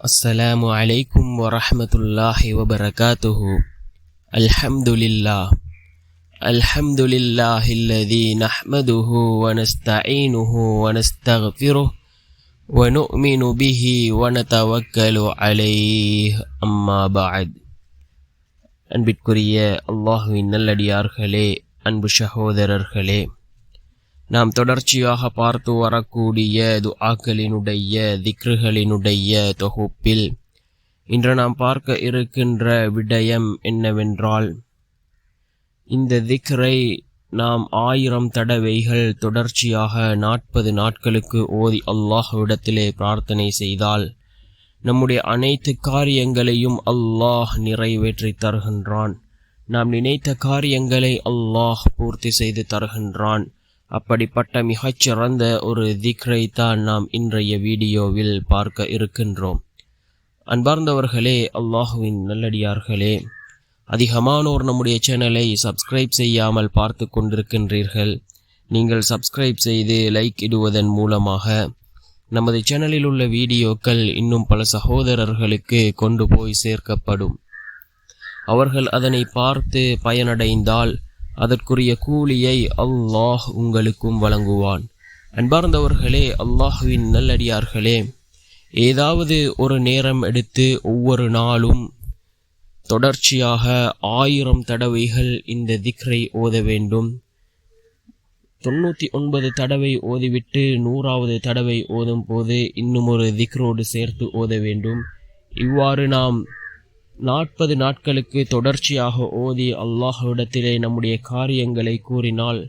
السلام عليكم ورحمة الله وبركاته. الحمد لله الذي نحمده ونستعينه ونستغفره ونؤمن به ونتوكل عليه أما بعد. அன்பிற்குரிய அல்லாஹ்வின் நல்லடியார்களே, அன்பு சகோதரர்களே, நாம் தொடர்ச்சியாக பார்த்து வரக்கூடிய துஆக்களினுடைய திக்ருகளினுடைய தொகுப்பில் இன்று நாம் பார்க்க இருக்கின்ற விடயம் என்னவென்றால், இந்த திக்ரை நாம் 1000 தடவைகள் தொடர்ச்சியாக 40 நாட்களுக்கு ஓதி அல்லாஹ்விடத்திலே பிரார்த்தனை செய்தால் நம்முடைய அனைத்து காரியங்களையும் அல்லாஹ் நிறைவேற்றி தருகின்றான். நாம் நினைத்த காரியங்களை அல்லாஹ் பூர்த்தி செய்து தருகின்றான். அப்படிப்பட்ட மிகச்சிறந்த ஒரு திக்ரை தான் நாம் இன்றைய வீடியோவில் பார்க்க இருக்கின்றோம். அன்பார்ந்தவர்களே, அல்லாஹுவின் நல்லடியார்களே, அதிகமானோர் நம்முடைய சேனலை சப்ஸ்கிரைப் செய்யாமல் பார்த்து கொண்டிருக்கின்றீர்கள். நீங்கள் சப்ஸ்கிரைப் செய்து லைக் இடுவதன் மூலமாக நமது சேனலில் உள்ள வீடியோக்கள் இன்னும் பல சகோதரர்களுக்கு கொண்டு போய் சேர்க்கப்படும். அவர்கள் அதனை பார்த்து பயனடைந்தால் அதற்குரிய கூலியை அல்லாஹ் உங்களுக்கும் வழங்குவான். அன்பார்ந்தவர்களே, அல்லாஹுவின் நல்லடியார்களே, ஏதாவது ஒரு நேரம் எடுத்து ஒவ்வொரு நாளும் தொடர்ச்சியாக 1000 தடவைகள் இந்த திக்ரை ஓத வேண்டும். 99 தடவை ஓதிவிட்டு 100வது தடவை ஓதும் போது இன்னும் ஒரு திக்ரோடு சேர்த்து ஓத வேண்டும். இவ்வாறு நாம் 40 நாட்களுக்கு தொடர்ச்சியாக ஓதி அல்லாஹ்விடத்திலே நம்முடைய காரியங்களை கூறினால்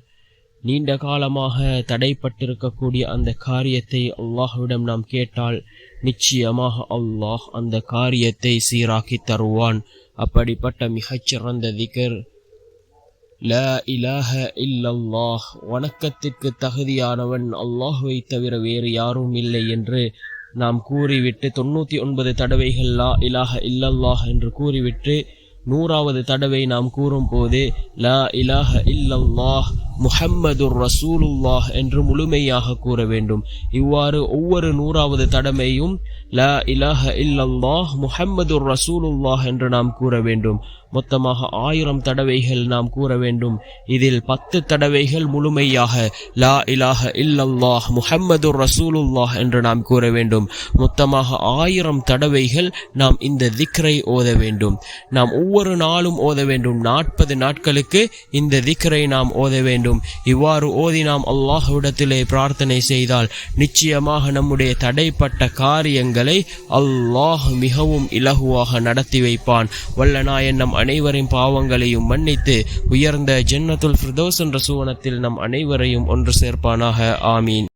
நீண்ட காலமாக தடைப்பட்டிருக்கக்கூடிய அந்த காரியத்தை அல்லாஹ்விடம் நாம் கேட்டால் நிச்சயமாக அல்லாஹ் அந்த காரியத்தை சீராக்கி தருவான். அப்படிப்பட்ட மிகச்சிறந்த திக்ர் லா இலாஹ இல்லல்லாஹ், வணக்கத்திற்கு தகுதியானவன் அல்லாஹ்வை தவிர வேறு யாரும் இல்லை என்று நாம் கூறிவிட்டு 99 தடவைகள் லா இலாஹ இல்லல்லாஹ் என்று கூறிவிட்டு 100வது தடவை நாம் கூறும் போது லா இலாஹ இல்லல்லாஹ் முஹம்மதுர் ரசூலுல்லாஹ் என்று முழுமையாக கூற வேண்டும். இவ்வாறு ஒவ்வொரு 100வது தடவையும் லா இலாஹ இல்லல்லாஹ் முஹம்மதுர் ரசூலுல்லாஹ் என்று நாம் கூற வேண்டும். மொத்தமாக 1000 தடவைகள் நாம் கூற வேண்டும். இதில் 10 தடவைகள் முழுமையாக லா இலாஹ இல்லல்லாஹ் முஹம்மதுர் ரசூலுல்லாஹ் என்று நாம் கூற வேண்டும். மொத்தமாக 1000 தடவைகள் நாம் இந்த திக்ரை ஓத வேண்டும். நாம் ஒவ்வொரு நாளும் ஓத வேண்டும். 40 நாட்களுக்கு இந்த திக்ரை நாம் ஓத வேண்டும். இவ்வாறு ஓதி நாம் அல்லாஹ்விடத்திலே பிரார்த்தனை செய்தால் நிச்சயமாக நம்முடைய தடைப்பட்ட காரியங்களை அல்லாஹ் மிகவும் இலகுவாக நடத்தி வைப்பான். வல்ல நாயன் நம் அனைவரின் பாவங்களையும் மன்னித்து உயர்ந்த ஜன்னத்துல் ஃபிர்தௌஸ் என்ற சுவனத்தில் நம் அனைவரையும் ஒன்று சேர்ப்பானாக. ஆமீன்.